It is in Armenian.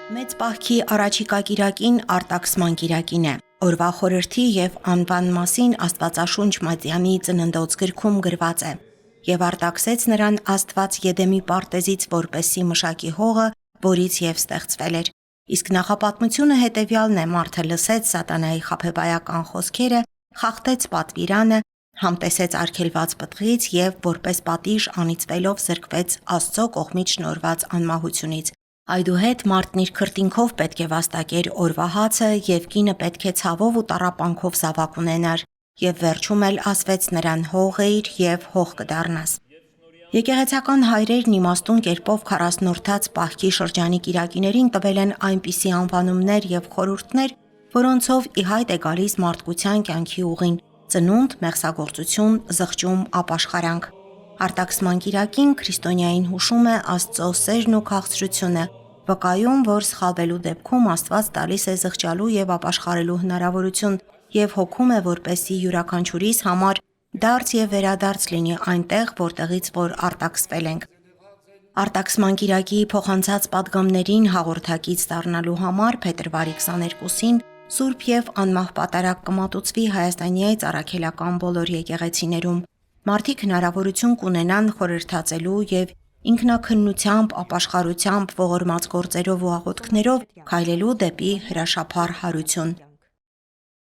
Մեծ պահքի առաջիկա կիրակին արտաքսման կիրակին է։ Օրվա խորհրդի եւ անվան մասին Աստվածաշունչ Մատյանի ծննդոց գրքում գրված է. «Եվ արտաքսեց նրան Աստված Եդեմի պարտեզից որպեսի մշակի հողը, որից եւ ստեղծվել էր»։ Իսկ նախապատմությունը հետեւյալն է. մարդը լսեց սատանայի խաբեբայական խոսքերը, խախտեց պատվիրանը, համտեսեց արգելված պտղից եւ որպես պատիժ անիծվելով զրկվեց Աստծո կողմից շնորհված անմահությունից։ Այդուհետ մարդն իր քրտինքով պետք է վաստակեր օրվա հացը եւ կինը պետք է ցավով ու տառապանքով զավակ ունենար եւ վերջում էլ ասվեց նրան հողեիր եւ հող կդառնաս։ Եկեղեցական հայրերն իմաստուն կերպով 40-րդած պահքի շրջանի կիրակիներին տվել են այնպիսի անվանումներ եւ խորհուրդներ, որոնցով ի հայտ է գալիս մարդկության կյանքի ուղին՝ ծնունդ, մեղսագործություն, զղջում, ապաշխարանք։ Արտաքսման կիրակին քրիստոնյային հուշում է Աստծո սերն ու քաղցրությունը, վկայում, որ սխալվելու դեպքում Աստված տալիս է զղջալու եւ ապաշխարելու հնարավորություն եւ հոգում է, որպեսզի յուրաքանչյուրիս համար դարձ եւ վերադարձ լինի այնտեղ, որտեղից որ արտաքսվել ենք։ Արտաքսման կիրակի փոխանցած պատգամներին հաղորդակից դառնալու համար փետրվարի 22-ին Սուրբ եւ անմահ պատարագ կմատուցվի Հայաստանի ծառաքելական բոլոր եկեղեցիներում։ Մարդիկ հնարավորություն կունենան խորհրդածելու եւ ինքնաքննությամբ, ապաշխարությամբ, ողորմած գործերով ու աղոթքներով քայլելու դեպի հրաշափառ հարություն։